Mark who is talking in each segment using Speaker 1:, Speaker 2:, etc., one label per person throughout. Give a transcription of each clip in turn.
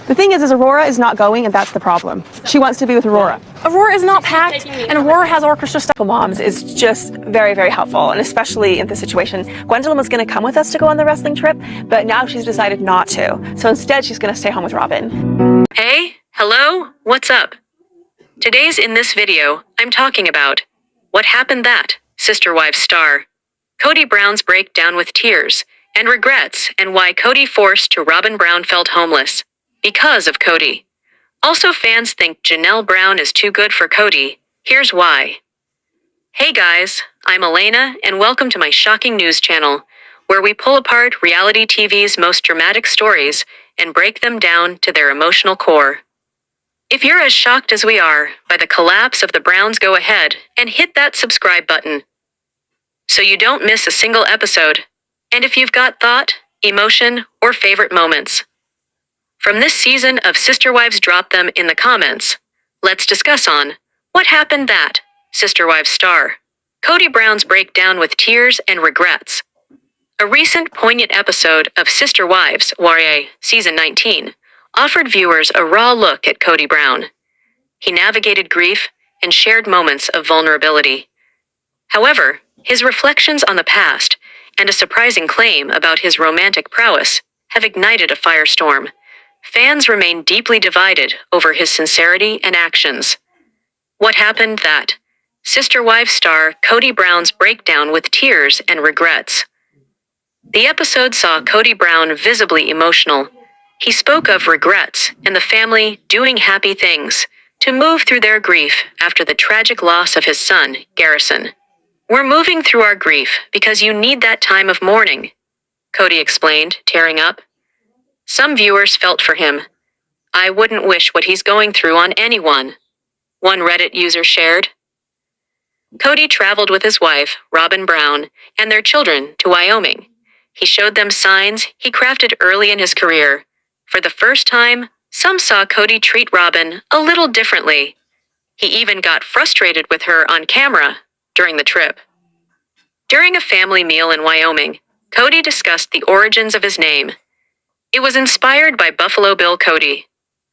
Speaker 1: The thing is Aurora is not going, and that's the problem. She wants to be with Aurora.
Speaker 2: Aurora is not packed, and Aurora has orchestra stuff.
Speaker 1: Moms is just very, very helpful, and especially in this situation. Gwendolyn was going to come with us to go on the wrestling trip, but now she's decided not to. So instead, she's going to stay home with Robyn.
Speaker 3: Hey, hello, what's up? Today's in this video, I'm talking about What Happened That, Sister Wives star, Kody Brown's breakdown with tears and regrets, and why Kody forced to Robyn Brown felt homeless because of Kody. Also, fans think Janelle Brown is too good for Kody. Here's why. Hey guys, I'm Elena, and welcome to my shocking news channel, where we pull apart reality TV's most dramatic stories and break them down to their emotional core. If you're as shocked as we are by the collapse of the Browns, go ahead and hit that subscribe button so you don't miss a single episode. And if you've got thought, emotion, or favorite moments from this season of Sister Wives, drop them in the comments. Let's discuss on What Happened That, Sister Wives star, Kody Brown's breakdown with tears and regrets. A recent poignant episode of Sister Wives, Warrior, Season 19, offered viewers a raw look at Kody Brown. He navigated grief and shared moments of vulnerability. However, his reflections on the past and a surprising claim about his romantic prowess have ignited a firestorm. Fans remain deeply divided over his sincerity and actions. What Happened That, Sister Wives star Kody Brown's breakdown with tears and regrets. The episode saw Kody Brown visibly emotional. He spoke of regrets and the family doing happy things to move through their grief after the tragic loss of his son, Garrison. We're moving through our grief because you need that time of mourning, Kody explained, tearing up. Some viewers felt for him. I wouldn't wish what he's going through on anyone, one Reddit user shared. Kody traveled with his wife, Robyn Brown, and their children to Wyoming. He showed them signs he crafted early in his career. For the first time, some saw Kody treat Robyn a little differently. He even got frustrated with her on camera during the trip. During a family meal in Wyoming, Kody discussed the origins of his name. It was inspired by Buffalo Bill Kody.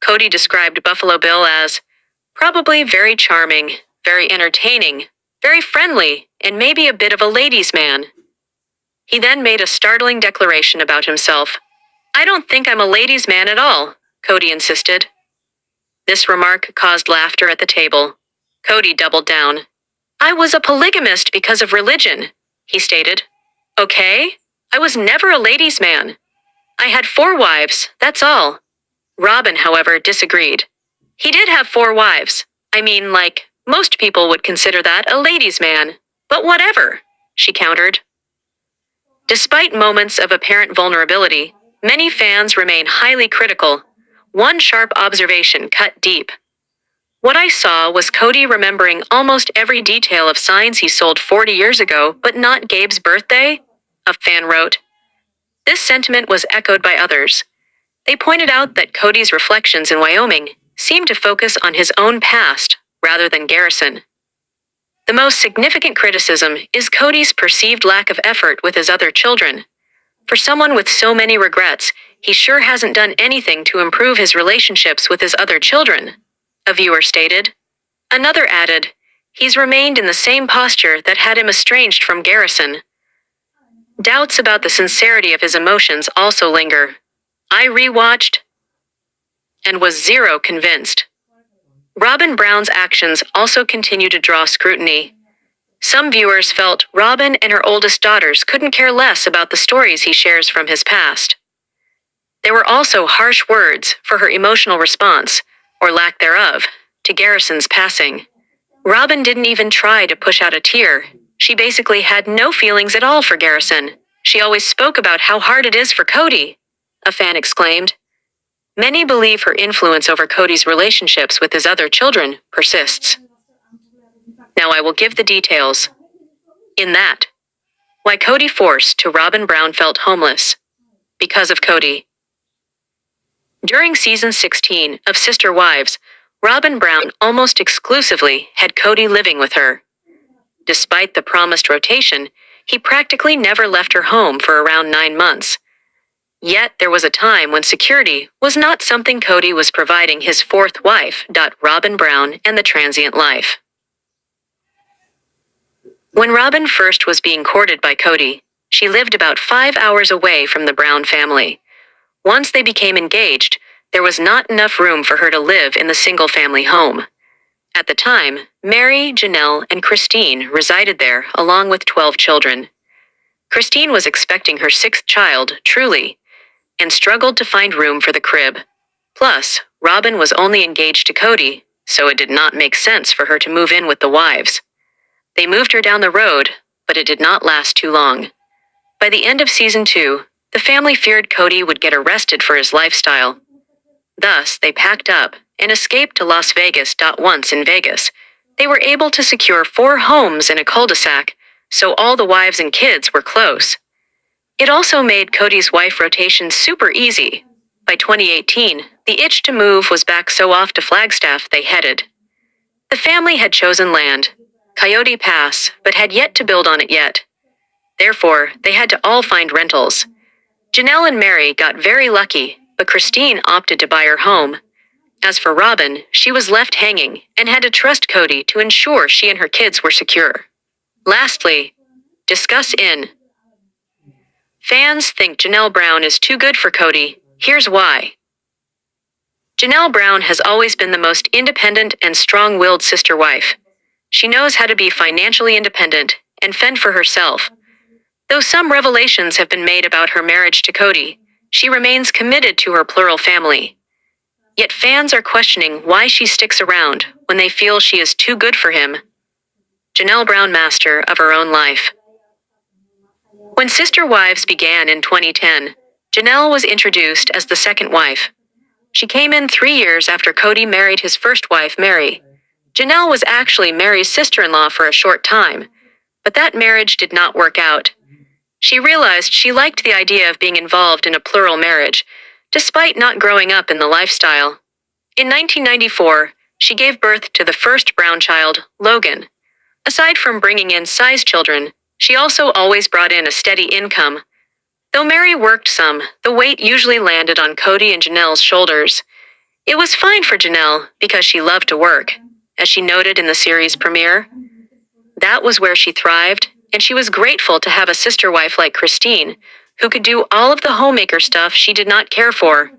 Speaker 3: Kody described Buffalo Bill as probably very charming, very entertaining, very friendly, and maybe a bit of a ladies' man. He then made a startling declaration about himself. I don't think I'm a ladies' man at all, Kody insisted. This remark caused laughter at the table. Kody doubled down. I was a polygamist because of religion, he stated. Okay, I was never a ladies' man. I had 4 wives, that's all. Robyn, however, disagreed. He did have 4 wives. I mean, like, most people would consider that a ladies' man. But whatever, she countered. Despite moments of apparent vulnerability, many fans remain highly critical. One sharp observation cut deep. What I saw was Kody remembering almost every detail of signs he sold 40 years ago, but not Gabe's birthday, a fan wrote. This sentiment was echoed by others. They pointed out that Kody's reflections in Wyoming seemed to focus on his own past rather than Garrison. The most significant criticism is Kody's perceived lack of effort with his other children. For someone with so many regrets, he sure hasn't done anything to improve his relationships with his other children, a viewer stated. Another added, he's remained in the same posture that had him estranged from Garrison. Doubts about the sincerity of his emotions also linger. I rewatched and was zero convinced. Robyn Brown's actions also continue to draw scrutiny. Some viewers felt Robyn and her oldest daughters couldn't care less about the stories he shares from his past. There were also harsh words for her emotional response, or lack thereof, to Garrison's passing. Robyn didn't even try to push out a tear. She basically had no feelings at all for Garrison. She always spoke about how hard it is for Kody, a fan exclaimed. Many believe her influence over Kody's relationships with his other children persists. Now I will give the details. In that, why Kody forced to Robyn Brown felt homeless. Because of Kody. During season 16 of Sister Wives, Robyn Brown almost exclusively had Kody living with her. Despite the promised rotation, he practically never left her home for around 9 months. Yet there was a time when security was not something Kody was providing his fourth wife, Robyn Brown, and the transient life. When Robyn first was being courted by Kody, she lived about 5 hours away from the Brown family. Once they became engaged, there was not enough room for her to live in the single-family home. At the time, Mary, Janelle, and Christine resided there along with 12 children. Christine was expecting her 6th child, Truly, and struggled to find room for the crib. Plus, Robyn was only engaged to Kody, so it did not make sense for her to move in with the wives. They moved her down the road, but it did not last too long. By the end of season 2, the family feared Kody would get arrested for his lifestyle. Thus, they packed up and escaped to Las Vegas. Once in Vegas, they were able to secure 4 homes in a cul-de-sac, so all the wives and kids were close. It also made Kody's wife rotation super easy. By 2018, the itch to move was back, so off to Flagstaff they headed. The family had chosen land, Coyote Pass, but had yet to build on it yet. Therefore, they had to all find rentals. Janelle and Mary got very lucky, but Christine opted to buy her home. As for Robyn, she was left hanging and had to trust Kody to ensure she and her kids were secure. Lastly, discuss in. Fans think Janelle Brown is too good for Kody. Here's why. Janelle Brown has always been the most independent and strong-willed sister wife. She knows how to be financially independent and fend for herself. Though some revelations have been made about her marriage to Kody, she remains committed to her plural family. Yet fans are questioning why she sticks around when they feel she is too good for him. Janelle Brown, master of her own life. When Sister Wives began in 2010, Janelle was introduced as the second wife. She came in 3 years after Kody married his first wife, Mary. Janelle was actually Mary's sister-in-law for a short time, but that marriage did not work out. She realized she liked the idea of being involved in a plural marriage, despite not growing up in the lifestyle. In 1994, she gave birth to the first Brown child, Logan. Aside from bringing in size children, she also always brought in a steady income. Though Mary worked some, the weight usually landed on Kody and Janelle's shoulders. It was fine for Janelle because she loved to work, as she noted in the series premiere. That was where she thrived, and she was grateful to have a sister wife like Christine, who could do all of the homemaker stuff she did not care for.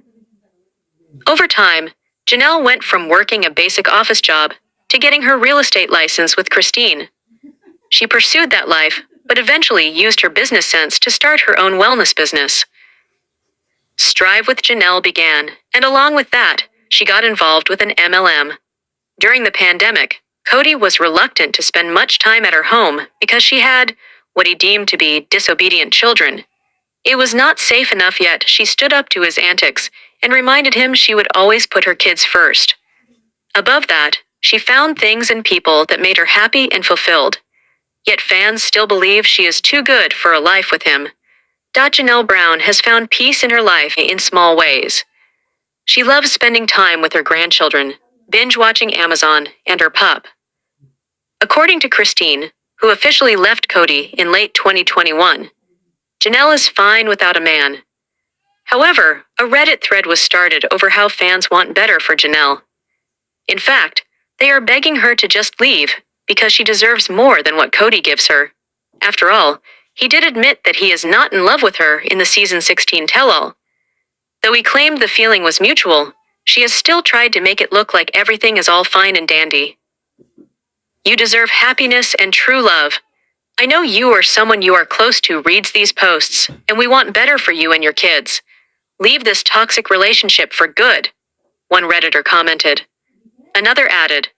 Speaker 3: Over time, Janelle went from working a basic office job to getting her real estate license with Christine. She pursued that life, but eventually used her business sense to start her own wellness business. Strive with Janelle began, and along with that, she got involved with an MLM. During the pandemic, Kody was reluctant to spend much time at her home because she had what he deemed to be disobedient children. It was not safe enough, yet she stood up to his antics and reminded him she would always put her kids first. Above that, she found things and people that made her happy and fulfilled. Yet fans still believe she is too good for a life with him. Janelle Brown has found peace in her life in small ways. She loves spending time with her grandchildren, binge-watching Amazon, and her pup. According to Christine, who officially left Kody in late 2021, Janelle is fine without a man. However, a Reddit thread was started over how fans want better for Janelle. In fact, they are begging her to just leave because she deserves more than what Kody gives her. After all, he did admit that he is not in love with her in the season 16 tell-all. Though he claimed the feeling was mutual, she has still tried to make it look like everything is all fine and dandy. You deserve happiness and true love. I know you or someone you are close to reads these posts, and we want better for you and your kids. Leave this toxic relationship for good, one Redditor commented. Another added,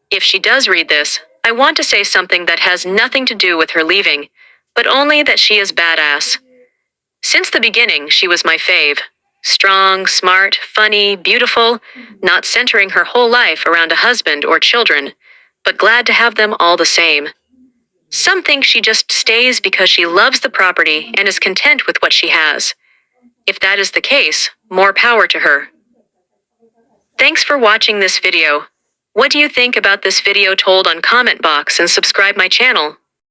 Speaker 3: if she does read this, I want to say something that has nothing to do with her leaving, but only that she is badass. Since the beginning, she was my fave. Strong, smart, funny, beautiful, not centering her whole life around a husband or children, but glad to have them all the same. Some think she just stays because she loves the property and is content with what she has. If that is the case, more power to her. Thanks for watching this video. What do you think about this video? Told on comment box and subscribe my channel.